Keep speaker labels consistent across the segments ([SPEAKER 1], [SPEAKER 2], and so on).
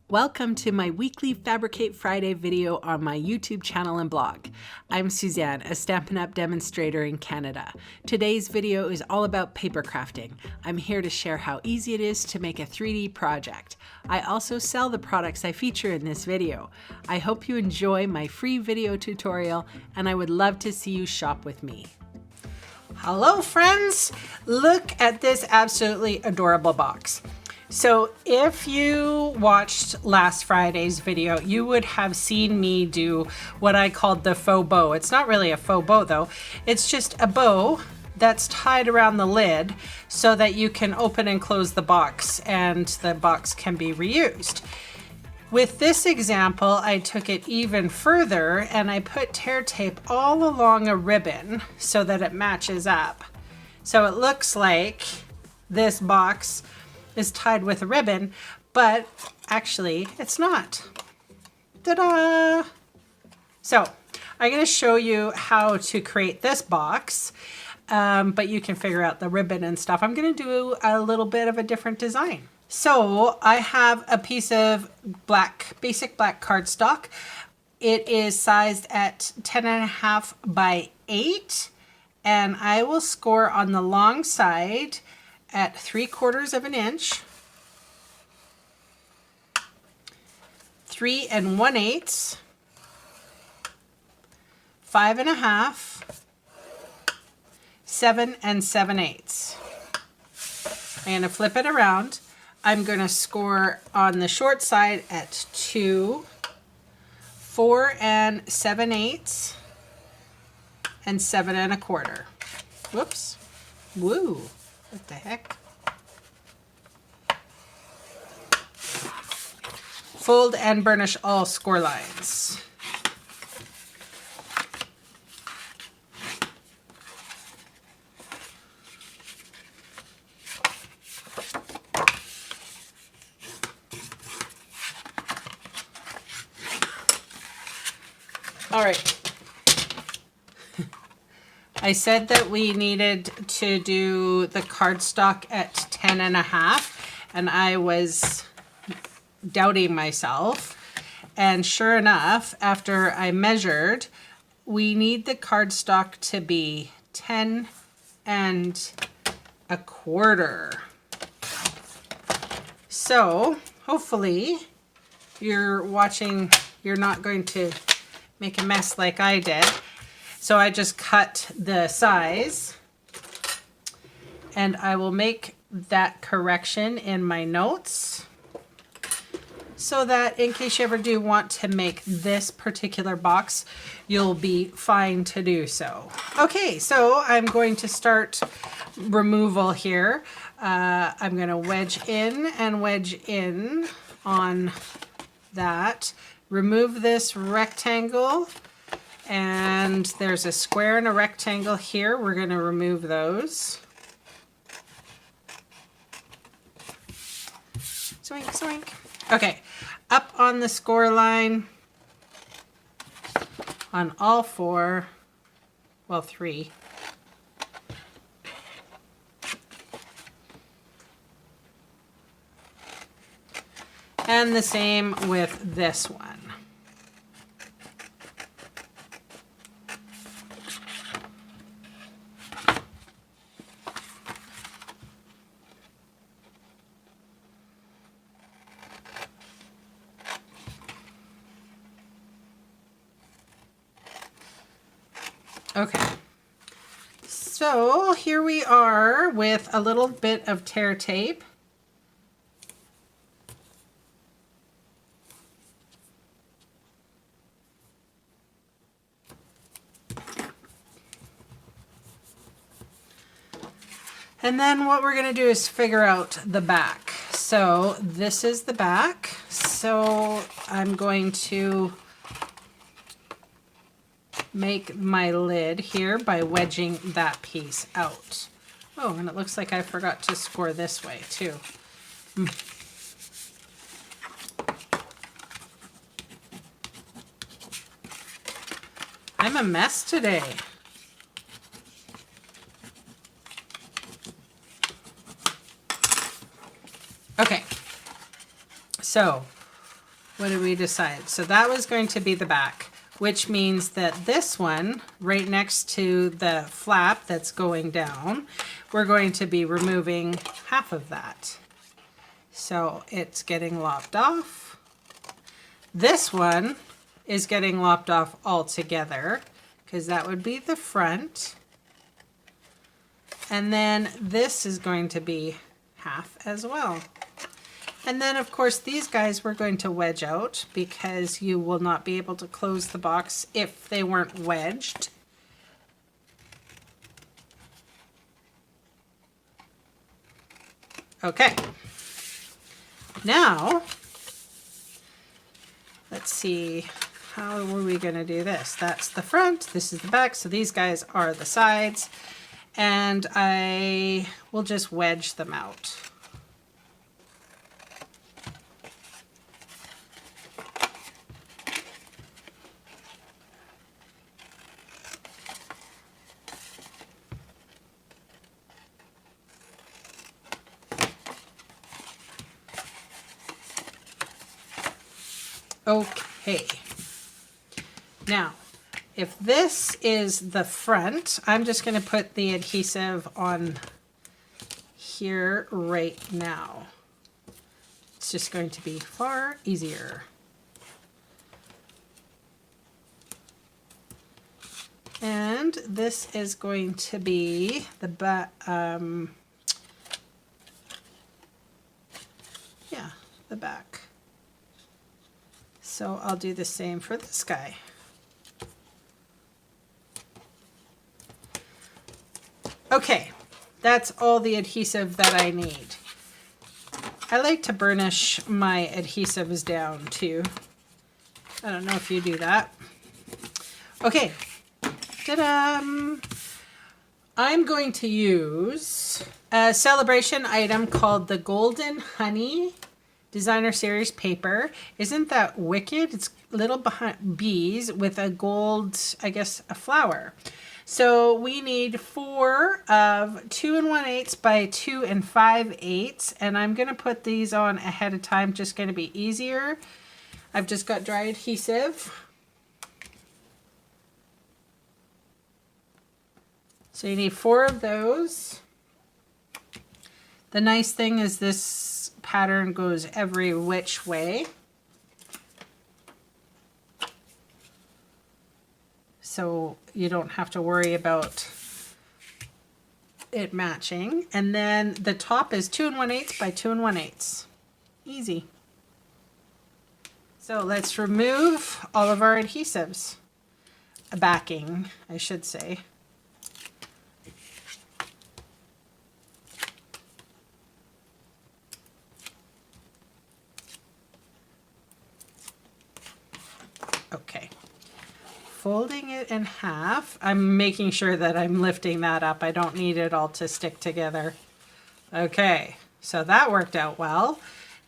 [SPEAKER 1] Welcome to my weekly Fabricate Friday video on my YouTube channel and blog. I'm Suzanne, a Stampin' Up! Demonstrator in Canada. Today's video is all about paper crafting. I'm here to share how easy it is to make a 3D project. I also sell the products I feature in this video. I hope you enjoy my free video tutorial, and I would love to see you shop with me. Hello friends! Look at this absolutely adorable box. So if you watched last Friday's video, you would have seen me do what I called the faux bow. It's not really a faux bow though. It's just a bow that's tied around the lid so that you can open and close the box and the box can be reused. With this example, I took it even further and I put tear tape all along a ribbon so that it matches up. So it looks like this box is tied with a ribbon, but actually it's not. Ta-da! So I'm going to show you how to create this box, but you can figure out the ribbon and stuff. I'm going to do a little bit of a different design. So I have a piece of basic black cardstock. It is sized at 10.5 by 8, and I will score on the long side at 3/4 of an inch, 3 1/8, 5 1/2, 7 7/8. I'm going to flip it around. I'm going to score on the short side at 2, 4 7/8, and 7 1/4. Whoops. Woo. What the heck? Fold and burnish all score lines. All right. I said that we needed to do the cardstock at 10.5, and I was doubting myself. And sure enough, after I measured, we need the cardstock to be 10 1/4. So hopefully you're watching, you're not going to make a mess like I did. So I just cut the size, and I will make that correction in my notes so that in case you ever do want to make this particular box, you'll be fine to do so. Okay, so I'm going to start removal here. I'm going to wedge in and wedge in on that. Remove this rectangle. And there's a square and a rectangle here. We're going to remove those. Zoink, zoink. Okay, up on the score line on all 4, well 3. And the same with this one. Okay, so here we are with a little bit of tear tape. And then what we're going to do is figure out the back. So this is the back. So I'm going to make my lid here by wedging that piece out. Oh, and it looks like I forgot to score this way too. I'm a mess today. Okay, so what did we decide? So that was going to be the back, which means that this one right next to the flap that's going down, we're going to be removing half of that. So it's getting lopped off. This one is getting lopped off altogether because that would be the front. And then this is going to be half as well. And then of course these guys we're going to wedge out because you will not be able to close the box if they weren't wedged. Okay. Now, let's see, how are we going to do this? That's the front, this is the back, so these guys are the sides, and I will just wedge them out. Okay, now if this is the front, I'm just going to put the adhesive on here right now. It's just going to be far easier. And this is going to be the back, yeah, the back. So I'll do the same for this guy. Okay, that's all the adhesive that I need. I like to burnish my adhesives down too. I don't know if you do that. Okay, ta-da! I'm going to use a celebration item called the Golden Honey Designer Series paper. Isn't that wicked? It's little behind bees with a gold, I guess, a flower. So we need 4 of 2 1/8 by 2 5/8, and I'm going to put these on ahead of time, just going to be easier. I've just got dry adhesive. So you need 4 of those. The nice thing is this pattern goes every which way. So you don't have to worry about it matching. And then the top is 2 1/8 by 2 1/8. Easy. So let's remove all of our adhesives. Backing, I should say. Okay, folding it in half. I'm making sure that I'm lifting that up. I don't need it all to stick together. Okay, so that worked out well.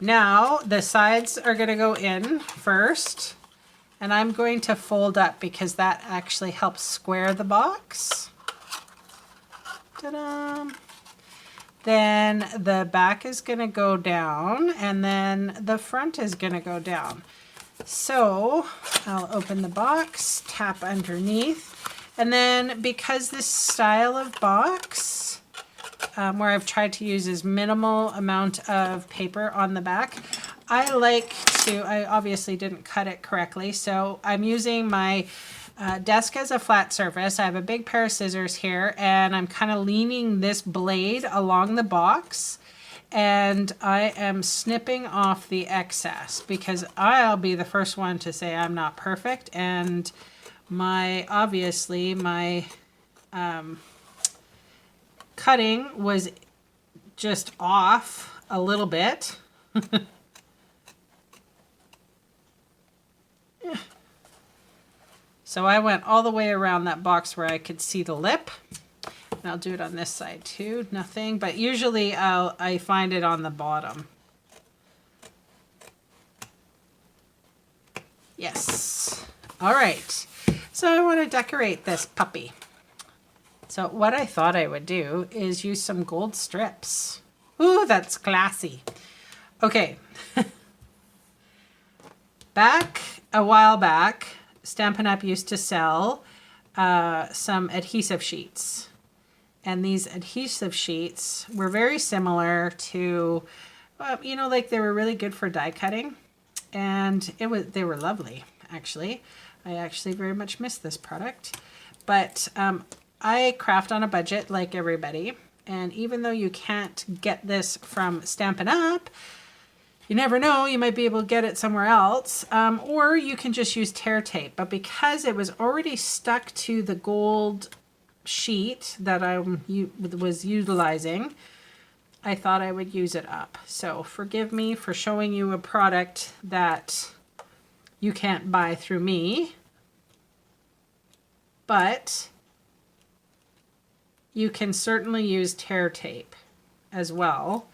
[SPEAKER 1] Now the sides are going to go in first, and I'm going to fold up because that actually helps square the box. Ta-da! Then the back is going to go down, and then the front is going to go down. So I'll open the box, tap underneath, and then because this style of box, where I've tried to use as minimal amount of paper on the back, I like to, I obviously didn't cut it correctly, so I'm using my desk as a flat surface. I have a big pair of scissors here, and I'm kind of leaning this blade along the box, and I am snipping off the excess because I'll be the first one to say I'm not perfect, and obviously my cutting was just off a little bit. So I went all the way around that box where I could see the lip. And I'll do it on this side too, nothing, but usually I find it on the bottom. Yes. All right. So I want to decorate this puppy. So what I thought I would do is use some gold strips. Ooh, that's classy. Okay. Back a while back, Stampin' Up! Used to sell some adhesive sheets. And these adhesive sheets were very similar to, you know, like they were really good for die cutting. And they were lovely, actually. I actually very much miss this product. But I craft on a budget like everybody. And even though you can't get this from Stampin' Up!, you never know, you might be able to get it somewhere else. Or you can just use tear tape. But because it was already stuck to the gold sheet that I was utilizing, I thought I would use it up. So forgive me for showing you a product that you can't buy through me. But you can certainly use tear tape as well,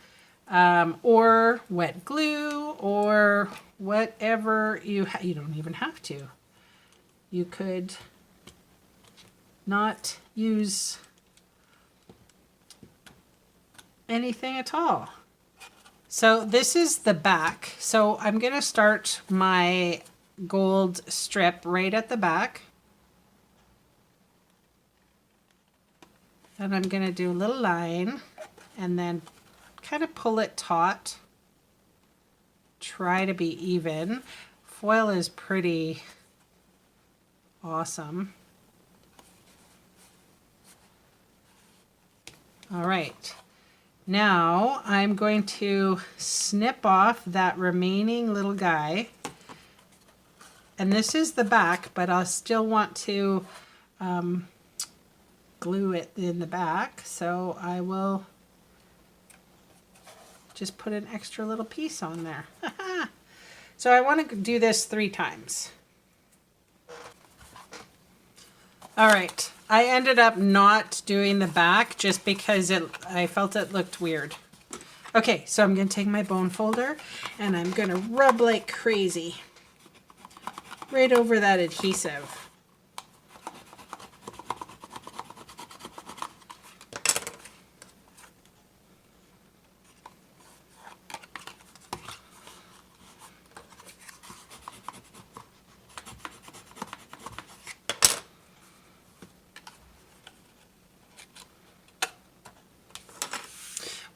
[SPEAKER 1] or wet glue, or whatever you don't even have to. You could not use anything at all. So this is the back. So I'm going to start my gold strip right at the back. And I'm going to do a little line and then kind of pull it taut. Try to be even. Foil is pretty awesome. All right. Now I'm going to snip off that remaining little guy. And this is the back, but I'll still want to glue it in the back, so I will just put an extra little piece on there. So I want to do this 3 times. All right, I ended up not doing the back just because I felt it looked weird. Okay, so I'm going to take my bone folder and I'm going to rub like crazy right over that adhesive.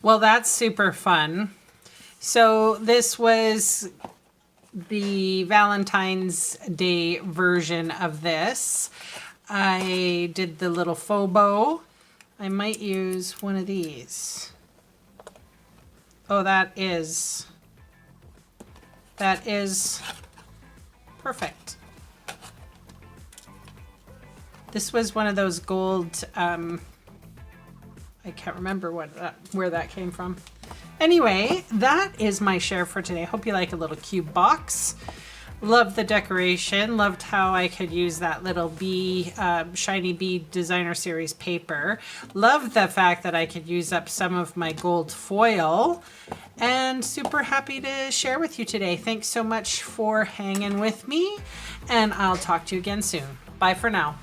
[SPEAKER 1] Well, that's super fun. So this was the Valentine's Day version of this. I did the little faux bow. I might use one of these. Oh, that is perfect. This was one of those gold, I can't remember where that came from. Anyway, that is my share for today. Hope you like a little cube box. Love the decoration. Loved how I could use that little bee, shiny bee designer series paper. Love the fact that I could use up some of my gold foil. And super happy to share with you today. Thanks so much for hanging with me. And I'll talk to you again soon. Bye for now.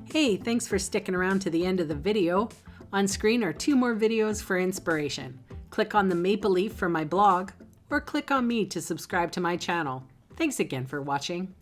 [SPEAKER 1] Hey, thanks for sticking around to the end of the video. On screen are 2 more videos for inspiration. Click on the maple leaf for my blog, or click on me to subscribe to my channel. Thanks again for watching.